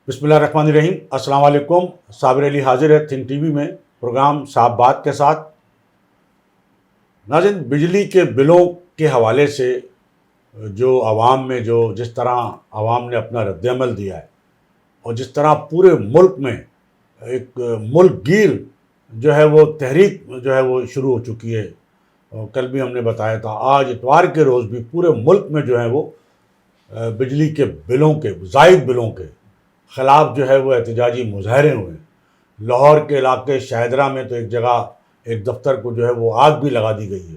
بسم اللہ الرحمن الرحیم۔ السلام علیکم۔ صابر علی حاضر ہے تھنک ٹی وی میں پروگرام صاحب بات کے ساتھ۔ ناظرین، بجلی کے بلوں کے حوالے سے جو عوام میں جس طرح عوام نے اپنا رد عمل دیا ہے اور جس طرح پورے ملک میں ایک ملک گیر جو ہے وہ تحریک جو ہے وہ شروع ہو چکی ہے، کل بھی ہم نے بتایا تھا، آج اتوار کے روز بھی پورے ملک میں جو ہے وہ بجلی کے بلوں کے زائد بلوں کے خلاف جو ہے وہ احتجاجی مظاہرے ہوئے ہیں۔ لاہور کے علاقے شاہدرہ میں تو ایک جگہ ایک دفتر کو جو ہے وہ آگ بھی لگا دی گئی ہے۔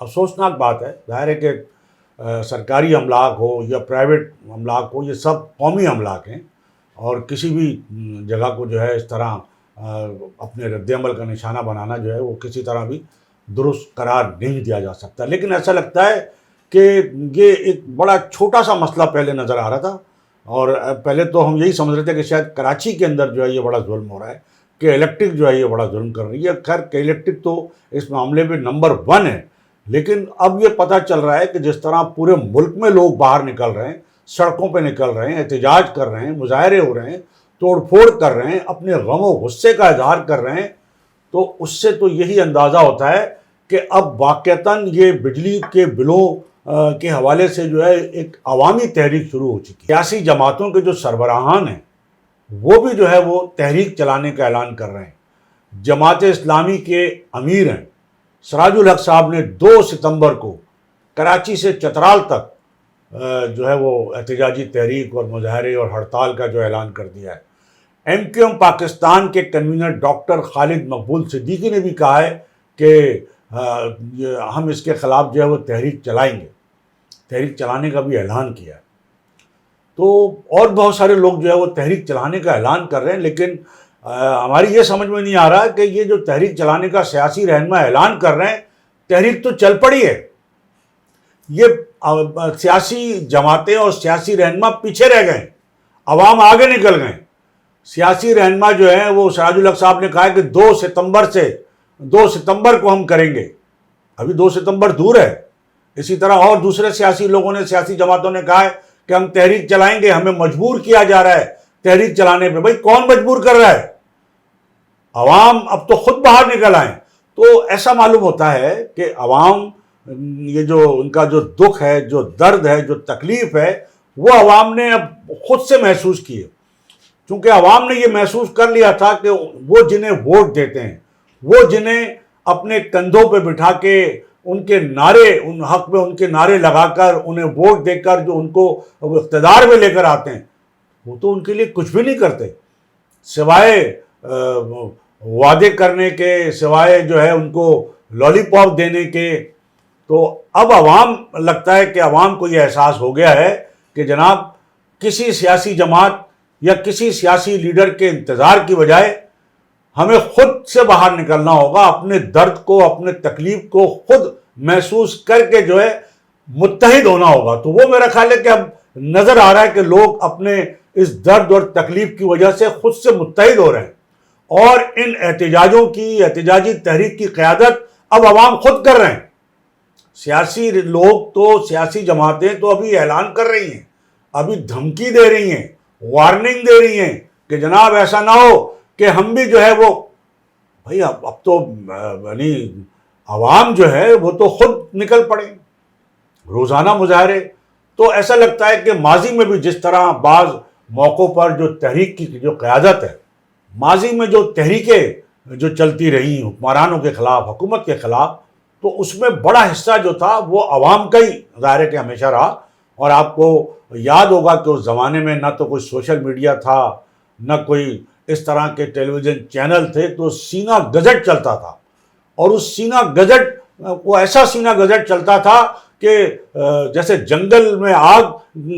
افسوسناک بات ہے، ظاہر ہے کہ سرکاری املاک ہو یا پرائیویٹ املاک ہو، یہ سب قومی املاک ہیں اور کسی بھی جگہ کو جو ہے اس طرح اپنے رد عمل کا نشانہ بنانا جو ہے وہ کسی طرح بھی درست قرار نہیں دیا جا سکتا۔ لیکن ایسا لگتا ہے کہ یہ ایک بڑا چھوٹا سا مسئلہ پہلے نظر آ رہا تھا، اور پہلے تو ہم یہی سمجھ رہے تھے کہ شاید کراچی کے اندر جو ہے یہ بڑا ظلم ہو رہا ہے، کہ الیکٹرک جو ہے یہ بڑا ظلم کر رہی ہے۔ خیر کہ الیکٹرک تو اس معاملے میں نمبر 1 ہے، لیکن اب یہ پتہ چل رہا ہے کہ جس طرح پورے ملک میں لوگ باہر نکل رہے ہیں، سڑکوں پہ نکل رہے ہیں، احتجاج کر رہے ہیں، مظاہرے ہو رہے ہیں، توڑ پھوڑ کر رہے ہیں، اپنے غم و غصے کا اظہار کر رہے ہیں، تو اس سے تو یہی اندازہ ہوتا ہے کہ اب واقعتاً یہ بجلی کے بلوں کے حوالے سے جو ہے ایک عوامی تحریک شروع ہو چکی ہے۔ سیاسی جماعتوں کے جو سربراہان ہیں وہ بھی جو ہے وہ تحریک چلانے کا اعلان کر رہے ہیں۔ جماعت اسلامی کے امیر ہیں سراج الحق صاحب نے 2 ستمبر کو کراچی سے چترال تک جو ہے وہ احتجاجی تحریک اور مظاہرے اور ہڑتال کا جو اعلان کر دیا ہے۔ ایم کیو ایم پاکستان کے کنوینر ڈاکٹر خالد مقبول صدیقی نے بھی کہا ہے کہ ہم اس کے خلاف جو ہے وہ تحریک چلائیں گے، تحریک چلانے کا بھی اعلان کیا ہے۔ تو اور بہت سارے لوگ جو ہے وہ تحریک چلانے کا اعلان کر رہے ہیں، لیکن ہماری یہ سمجھ میں نہیں آ رہا کہ یہ جو تحریک چلانے کا سیاسی رہنما اعلان کر رہے ہیں، تحریک تو چل پڑی ہے، یہ سیاسی جماعتیں اور سیاسی رہنما پیچھے رہ گئے، عوام آگے نکل گئے۔ سیاسی رہنما جو ہیں وہ سراج الحق صاحب نے کہا ہے کہ 2 ستمبر کو ہم کریں گے، ابھی 2 ستمبر دور ہے۔ اسی طرح اور دوسرے سیاسی لوگوں نے، سیاسی جماعتوں نے کہا ہے کہ ہم تحریک چلائیں گے، ہمیں مجبور کیا جا رہا ہے تحریک چلانے پہ۔ بھائی کون مجبور کر رہا ہے؟ عوام اب تو خود باہر نکل آئیں۔ تو ایسا معلوم ہوتا ہے کہ عوام یہ جو ان کا جو دکھ ہے، جو درد ہے، جو تکلیف ہے، وہ عوام نے اب خود سے محسوس کی ہے، چونکہ عوام نے یہ محسوس کر لیا تھا کہ وہ جنہیں ووٹ دیتے ہیں، وہ جنہیں اپنے کندھوں پہ بٹھا کے ان کے نعرے، ان حق میں ان کے نعرے لگا کر انہیں ووٹ دے کر جو ان کو اقتدار میں لے کر آتے ہیں، وہ تو ان کے لیے کچھ بھی نہیں کرتے سوائے وعدے کرنے کے، سوائے جو ہے ان کو لالی پاپ دینے کے۔ تو اب عوام لگتا ہے کہ عوام کو یہ احساس ہو گیا ہے کہ جناب کسی سیاسی جماعت یا کسی سیاسی لیڈر کے انتظار کی بجائے ہمیں خود سے باہر نکلنا ہوگا، اپنے درد کو، اپنے تکلیف کو خود محسوس کر کے جو ہے متحد ہونا ہوگا۔ تو وہ میرا خیال ہے کہ اب نظر آ رہا ہے کہ لوگ اپنے اس درد اور تکلیف کی وجہ سے خود سے متحد ہو رہے ہیں، اور ان احتجاجوں کی، احتجاجی تحریک کی قیادت اب عوام خود کر رہے ہیں۔ سیاسی لوگ تو، سیاسی جماعتیں تو ابھی اعلان کر رہی ہیں، ابھی دھمکی دے رہی ہیں، وارننگ دے رہی ہیں کہ جناب ایسا نہ ہو کہ ہم بھی جو ہے وہ، بھائی اب تو یعنی عوام جو ہے وہ تو خود نکل پڑے روزانہ مظاہرے۔ تو ایسا لگتا ہے کہ ماضی میں بھی جس طرح بعض موقعوں پر جو تحریک کی جو قیادت ہے، ماضی میں جو تحریکیں جو چلتی رہی حکمرانوں کے خلاف، حکومت کے خلاف، تو اس میں بڑا حصہ جو تھا وہ عوام کا ہی ظاہر ہے کہ ہمیشہ رہا۔ اور آپ کو یاد ہوگا کہ اس زمانے میں نہ تو کوئی سوشل میڈیا تھا، نہ کوئی اس طرح کے ٹیلی ویژن چینل تھے، تو سینہ گزٹ چلتا تھا، اور اس سینہ گزٹ وہ ایسا سینہ گزٹ چلتا تھا کہ جیسے جنگل میں آگ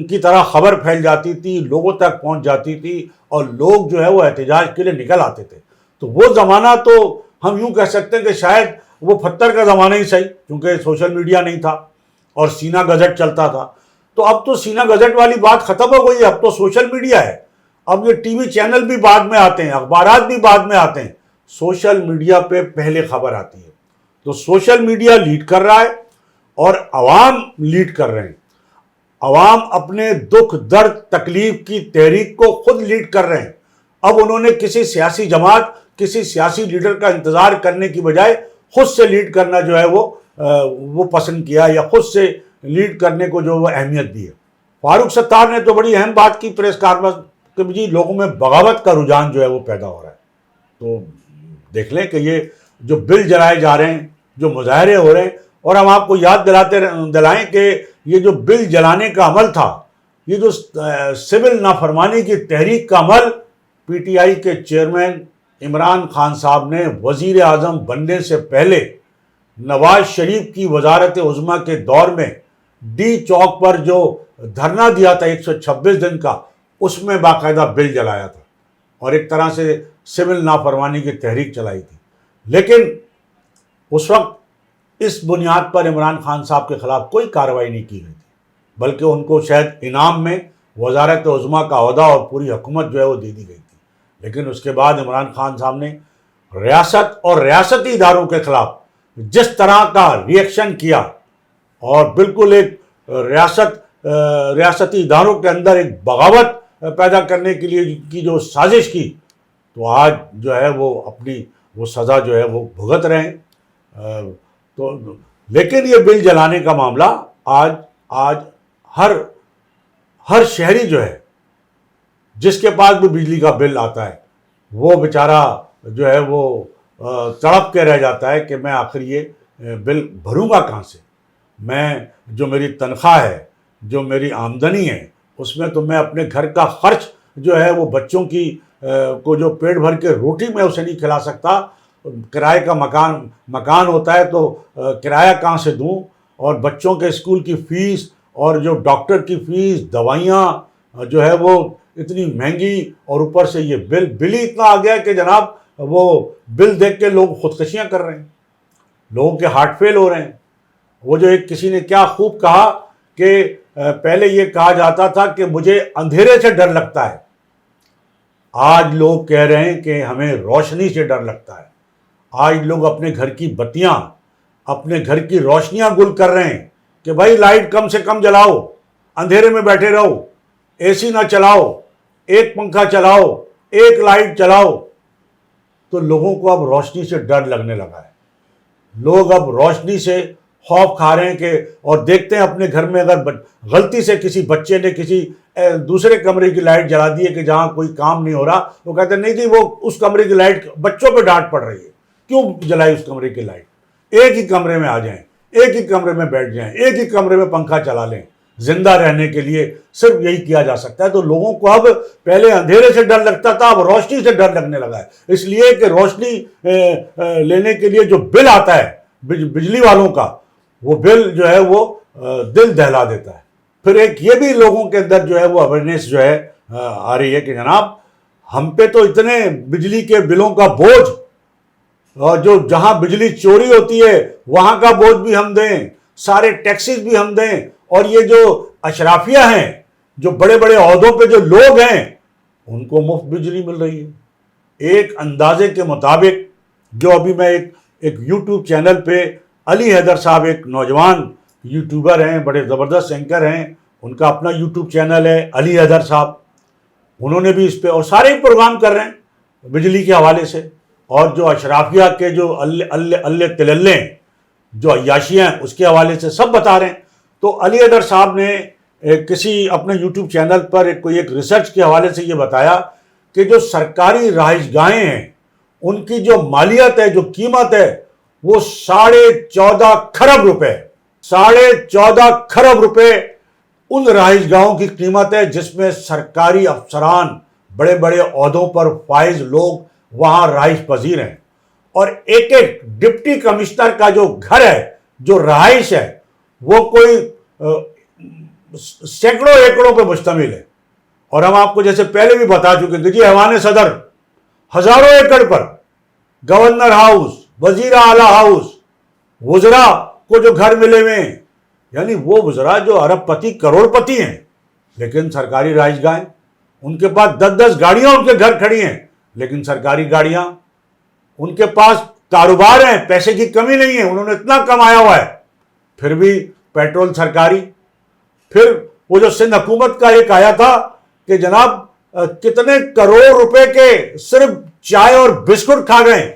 کی طرح خبر پھیل جاتی تھی، لوگوں تک پہنچ جاتی تھی، اور لوگ جو ہے وہ احتجاج کے لیے نکل آتے تھے۔ تو وہ زمانہ تو ہم یوں کہہ سکتے ہیں کہ شاید وہ پتھر کا زمانہ ہی صحیح، کیونکہ سوشل میڈیا نہیں تھا اور سینہ گزٹ چلتا تھا۔ تو اب تو سینہ گزٹ والی بات ختم ہو گئی ہے، اب تو سوشل میڈیا ہے، اب یہ ٹی وی چینل بھی بعد میں آتے ہیں، اخبارات بھی بعد میں آتے ہیں، سوشل میڈیا پہ پہلے خبر آتی ہے۔ تو سوشل میڈیا لیڈ کر رہا ہے اور عوام لیڈ کر رہے ہیں۔ عوام اپنے دکھ درد تکلیف کی تحریک کو خود لیڈ کر رہے ہیں. اب انہوں نے کسی سیاسی جماعت کسی سیاسی لیڈر کا انتظار کرنے کی بجائے خود سے لیڈ کرنا جو ہے وہ پسند کیا, یا خود سے لیڈ کرنے کو جو وہ اہمیت دی ہے. فاروق ستار نے تو بڑی اہم بات کی پریس کانفرنس کہ جی لوگوں میں بغاوت کا رجحان جو ہے وہ پیدا ہو رہا ہے. تو دیکھ لیں کہ یہ جو بل جلائے جا رہے ہیں, جو مظاہرے ہو رہے ہیں, اور ہم آپ کو یاد دلائیں کہ یہ جو بل جلانے کا عمل تھا, یہ جو سول نافرمانی کی تحریک کا عمل پی ٹی آئی کے چیئرمین عمران خان صاحب نے وزیر اعظم بننے سے پہلے نواز شریف کی وزارت عظمیٰ کے دور میں ڈی چوک پر جو دھرنا دیا تھا 126 دن کا, اس میں باقاعدہ بل جلایا تھا اور ایک طرح سے سول نافرمانی کی تحریک چلائی تھی. لیکن اس وقت اس بنیاد پر عمران خان صاحب کے خلاف کوئی کارروائی نہیں کی گئی تھی, بلکہ ان کو شاید انعام میں وزارت عظمیٰ کا عہدہ اور پوری حکومت جو ہے وہ دے دی گئی تھی. لیکن اس کے بعد عمران خان صاحب نے ریاست اور ریاستی اداروں کے خلاف جس طرح کا ری ایکشن کیا اور بالکل ایک ریاستی اداروں کے اندر ایک بغاوت پیدا کرنے کے لیے کی جو سازش کی, تو آج جو ہے وہ اپنی وہ سزا جو ہے وہ بھگت رہے ہیں. تو لیکن یہ بل جلانے کا معاملہ آج ہر شہری جو ہے جس کے پاس بھی بجلی کا بل آتا ہے وہ بیچارہ جو ہے وہ تڑپ کے رہ جاتا ہے کہ میں آخر یہ بل بھروں گا کہاں سے. میں جو میری تنخواہ ہے, جو میری آمدنی ہے, اس میں تو میں اپنے گھر کا خرچ جو ہے وہ بچوں کی کو جو پیٹ بھر کے روٹی میں اسے نہیں کھلا سکتا. کرائے کا مکان ہوتا ہے تو کرایہ کہاں سے دوں, اور بچوں کے اسکول کی فیس اور جو ڈاکٹر کی فیس, دوائیاں جو ہے وہ اتنی مہنگی, اور اوپر سے یہ بل ہی اتنا آ گیا کہ جناب وہ بل دیکھ کے لوگ خودکشیاں کر رہے ہیں, لوگوں کے ہارٹ فیل ہو رہے ہیں. وہ جو ایک کسی نے کیا خوب کہا کہ پہلے یہ کہا جاتا تھا کہ مجھے اندھیرے سے ڈر لگتا ہے, آج لوگ کہہ رہے ہیں کہ ہمیں روشنی سے ڈر لگتا ہے. آج لوگ اپنے گھر کی بتیاں, اپنے گھر کی روشنیاں گل کر رہے ہیں کہ بھائی لائٹ کم سے کم جلاؤ, اندھیرے میں بیٹھے رہو, اے سی نہ چلاؤ, ایک پنکھا چلاؤ, ایک لائٹ چلاؤ. تو لوگوں کو اب روشنی سے ڈر لگنے لگا ہے. لوگ اب روشنی سے خوف کھا رہے ہیں کہ, اور دیکھتے ہیں اپنے گھر میں اگر غلطی سے کسی بچے نے کسی دوسرے کمرے کی لائٹ جلا دی ہے کہ جہاں کوئی کام نہیں ہو رہا, وہ کہتے ہیں نہیں جی وہ اس کمرے کی لائٹ, بچوں پہ ڈانٹ پڑ رہی ہے, کیوں جلائی اس کمرے کی لائٹ, ایک ہی کمرے میں آ جائیں, ایک ہی کمرے میں بیٹھ جائیں, ایک ہی کمرے میں پنکھا چلا لیں. زندہ رہنے کے لیے صرف یہی کیا جا سکتا ہے. تو لوگوں کو اب پہلے اندھیرے سے ڈر لگتا تھا, اب روشنی سے ڈر لگنے لگا ہے, اس لیے کہ روشنی لینے کے لیے جو بل آتا ہے بجلی والوں کا, وہ بل جو ہے وہ دل دہلا دیتا ہے. پھر ایک یہ بھی لوگوں کے اندر جو ہے وہ اویئرنیس جو ہے آ رہی ہے کہ جناب ہم پہ تو اتنے بجلی کے بلوں کا بوجھ, اور جو جہاں بجلی چوری ہوتی ہے وہاں کا بوجھ بھی ہم دیں, سارے ٹیکسز بھی ہم دیں, اور یہ جو اشرافیہ ہیں, جو بڑے بڑے عہدوں پہ جو لوگ ہیں, ان کو مفت بجلی مل رہی ہے. ایک اندازے کے مطابق جو ابھی میں ایک یوٹیوب چینل پہ علی حیدر صاحب ایک نوجوان یوٹیوبر ہیں, بڑے زبردست اینکر ہیں, ان کا اپنا یوٹیوب چینل ہے علی حیدر صاحب, انہوں نے بھی اس پہ, اور سارے ہی پروگرام کر رہے ہیں بجلی کے حوالے سے, اور جو اشرافیہ کے جو اللہ تللے ہیں, جو عیاشیاں ہیں, اس کے حوالے سے سب بتا رہے ہیں. تو علی حیدر صاحب نے کسی اپنے یوٹیوب چینل پر ایک ریسرچ کے حوالے سے یہ بتایا کہ جو سرکاری رہائش گاہیں ہیں ان کی جو مالیت ہے, جو قیمت ہے, وہ 14.5 کھرب روپے, 14.5 کھرب روپے ان رہائش گاہوں کی قیمت ہے جس میں سرکاری افسران, بڑے بڑے عہدوں پر فائز لوگ وہاں رہائش پذیر ہیں. اور ایک ڈپٹی کمشنر کا جو گھر ہے, جو رہائش ہے, وہ کوئی سینکڑوں ایکڑوں پہ مشتمل ہے. اور ہم آپ کو جیسے پہلے بھی بتا چکے کہ جی ایوان صدر ہزاروں ایکڑ پر, گورنر ہاؤس, وزیر اعلیٰ ہاؤس, وزراء کو جو گھر ملے ہوئے ہیں, یعنی وہ وزراء جو ارب پتی کروڑ پتی ہیں, لیکن سرکاری رہائش گاہیں, ان کے پاس 10 گاڑیاں ان کے گھر کھڑی ہیں, لیکن سرکاری گاڑیاں, ان کے پاس کاروبار ہیں, پیسے کی کمی نہیں ہے, انہوں نے اتنا کمایا ہوا ہے, پھر بھی پیٹرول سرکاری, پھر وہ جو سندھ حکومت کا ایک آیا تھا کہ جناب کتنے کروڑ روپے کے صرف چائے اور بسکٹ کھا گئے.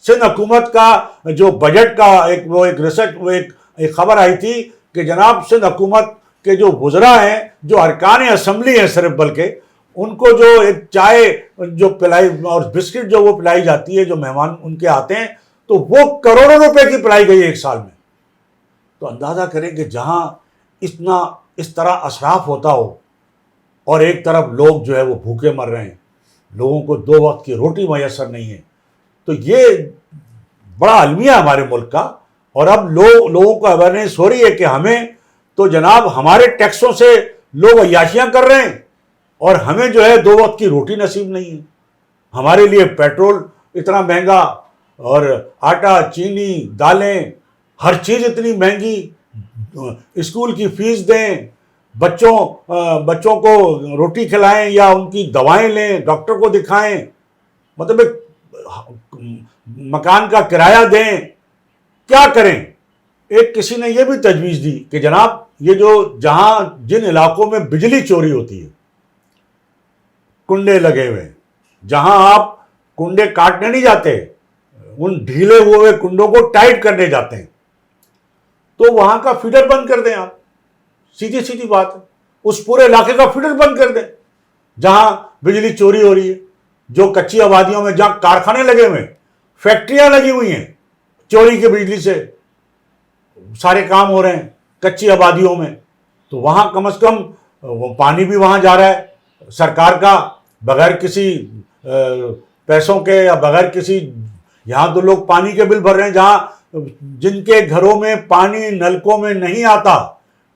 سندھ حکومت کا جو بجٹ کا ایک خبر آئی تھی کہ جناب سندھ حکومت کے جو وزراء ہیں, جو ارکان اسمبلی ہیں صرف, بلکہ ان کو جو ایک چائے جو پلائی اور بسکٹ جو وہ پلائی جاتی ہے, جو مہمان ان کے آتے ہیں, تو وہ کروڑوں روپے کی پلائی گئی ایک سال میں. تو اندازہ کریں کہ جہاں اس طرح اسراف ہوتا ہو اور ایک طرف لوگ جو ہے وہ بھوکے مر رہے ہیں, لوگوں کو 2 وقت کی روٹی میسر نہیں ہے, تو یہ بڑا المیہ ہے ہمارے ملک کا. اور اب لوگوں کو اویئرنیس ہو رہی ہے کہ ہمیں تو جناب ہمارے ٹیکسوں سے لوگ عیاشیاں کر رہے ہیں اور ہمیں جو ہے 2 وقت کی روٹی نصیب نہیں ہے. ہمارے لیے پیٹرول اتنا مہنگا اور آٹا, چینی, دالیں, ہر چیز اتنی مہنگی, اسکول کی فیس دیں, بچوں کو روٹی کھلائیں یا ان کی دوائیں لیں, ڈاکٹر کو دکھائیں, مطلب مکان کا کرایہ دیں, کیا کریں. ایک کسی نے یہ بھی تجویز دی کہ جناب یہ جن علاقوں میں بجلی چوری ہوتی ہے, کنڈے لگے ہوئے, جہاں آپ کنڈے کاٹنے نہیں جاتے, ان ڈھیلے ہوئے کنڈوں کو ٹائٹ کرنے جاتے ہیں, تو وہاں کا فیڈر بند کر دیں آپ. سیدھی بات ہے, اس پورے علاقے کا فیڈر بند کر دیں جہاں بجلی چوری ہو رہی ہے. جو کچی آبادیوں میں جہاں کارخانے لگے ہوئے ہیں, فیکٹریاں لگی ہوئی ہیں, چوری کی بجلی سے سارے کام ہو رہے ہیں کچی آبادیوں میں, تو وہاں کم از کم پانی بھی وہاں جا رہا ہے سرکار کا بغیر کسی پیسوں کے یا بغیر کسی. یہاں تو لوگ پانی کے بل بھر رہے ہیں, جہاں جن کے گھروں میں پانی نلکوں میں نہیں آتا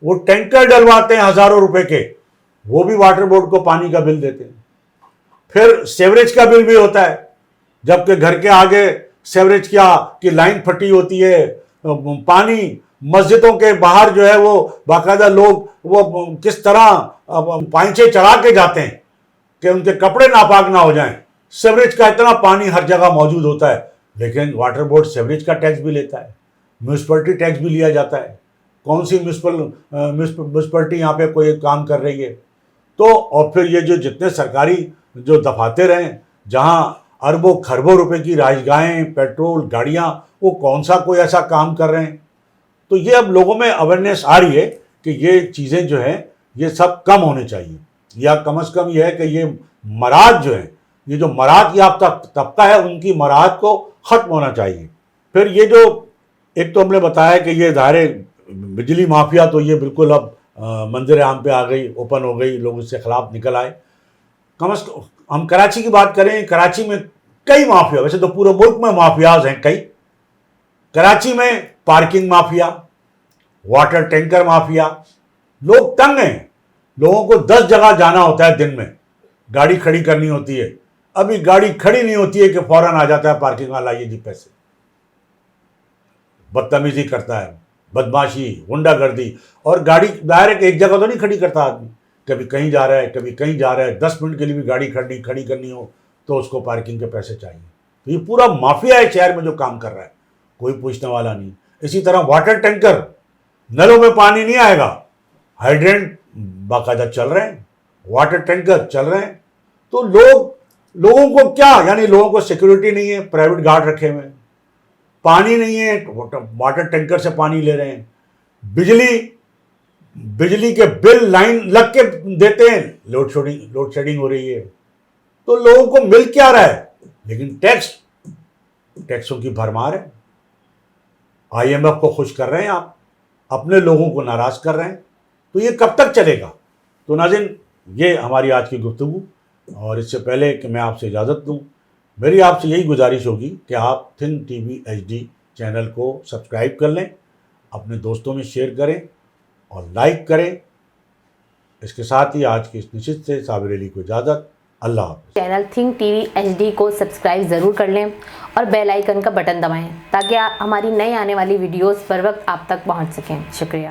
وہ ٹینکر ڈلواتے ہیں ہزاروں روپے کے, وہ بھی واٹر بورڈ کو پانی کا بل دیتے ہیں. پھر سیوریج کا بل بھی ہوتا ہے, جبکہ گھر کے آگے سیوریج کی لائن پھٹی ہوتی ہے. پانی مسجدوں کے باہر جو ہے وہ باقاعدہ لوگ وہ کس طرح پائنچے چڑھا کے جاتے ہیں کہ ان کے کپڑے ناپاک نہ ہو جائیں. سیوریج کا اتنا پانی ہر جگہ موجود ہوتا ہے, لیکن واٹر بورڈ سیوریج کا ٹیکس بھی لیتا ہے, میونسپلٹی ٹیکس بھی لیا جاتا ہے. کون سی میونسپلٹی یہاں پہ کوئی کام کر رہی ہے؟ تو اور پھر یہ جتنے سرکاری جو دفاتر ہیں جہاں اربوں کھربوں روپے کی رہائش گاہیں, پیٹرول, گاڑیاں, وہ کون سا کوئی ایسا کام کر رہے ہیں؟ تو یہ اب لوگوں میں اویئرنیس آ رہی ہے کہ یہ چیزیں جو ہیں یہ سب کم ہونے چاہیے, یا کم از کم یہ ہے کہ یہ مراحت جو ہیں, یہ جو مراحت یافتہ طبقہ ہے ان کی مراحت کو ختم ہونا چاہیے. پھر یہ جو ایک تو ہم نے بتایا کہ یہ ظاہر بجلی مافیا تو یہ بالکل اب منظر عام پہ آ گئی, اوپن ہو گئی, لوگ اس سے خلاف نکل آئے. کم از کم ہم کراچی کی بات کریں, کراچی میں کئی مافیا, ویسے تو پورے ملک میں مافیاز ہیں کئی. کراچی میں parking mafia, water tanker mafia, لوگ تنگ ہیں. لوگوں کو 10 جگہ جانا ہوتا ہے دن میں, گاڑی کھڑی کرنی ہوتی ہے. ابھی گاڑی کھڑی نہیں ہوتی ہے کہ فوراً آ جاتا ہے پارکنگ والا, یہ جی پیسے. بدتمیزی کرتا ہے, بدماشی, غنڈہ گردی, اور گاڑی ظاہر ہے کہ ایک جگہ تو نہیں کھڑی کرتا آدمی, کبھی کہیں جا رہا ہے کبھی کہیں جا رہا ہے. 10 منٹ کے لیے بھی گاڑی کھڑی کرنی ہو تو اس کو پارکنگ کے پیسے چاہیے. تو یہ پورا مافیا ہے شہر میں جو کام کر رہا ہے, کوئی پوچھنے والا نہیں. اسی طرح واٹر ٹینکر, نلوں میں پانی نہیں آئے گا, ہائیڈرینٹ باقاعدہ چل رہے ہیں, واٹر ٹینکر چل رہے ہیں. تو لوگوں کو کیا, یعنی لوگوں کو سیکورٹی نہیں ہے, پرائیویٹ گارڈ رکھے ہوئے ہیں, پانی نہیں ہے, واٹر ٹینکر سے پانی لے رہے ہیں, بجلی کے بل لائن لگ کے دیتے ہیں, لوڈ شیڈنگ ہو رہی ہے. تو لوگوں کو مل کیا رہا ہے, لیکن ٹیکسوں کی بھرمار ہے. IMF کو خوش کر رہے ہیں آپ, اپنے لوگوں کو ناراض کر رہے ہیں. تو یہ کب تک چلے گا؟ تو ناظرین, یہ ہماری آج کی گفتگو. اور اس سے پہلے کہ میں آپ سے اجازت دوں, میری آپ سے یہی گزارش ہوگی کہ آپ think T V HD channel کو سبسکرائب کر لیں, اپنے دوستوں میں شیئر کریں اور لائک کریں. اس کے ساتھ ہی آج کی اس نشست سے صابر علی کو اجازت. اللہ حافظ. Channel think T V HD کو سبسکرائب ضرور کر لیں اور بیل آئیکن کا بٹن دبائیں تاکہ ہماری نئی آنے والی ویڈیوز پر وقت آپ تک پہنچ سکیں. شکریہ.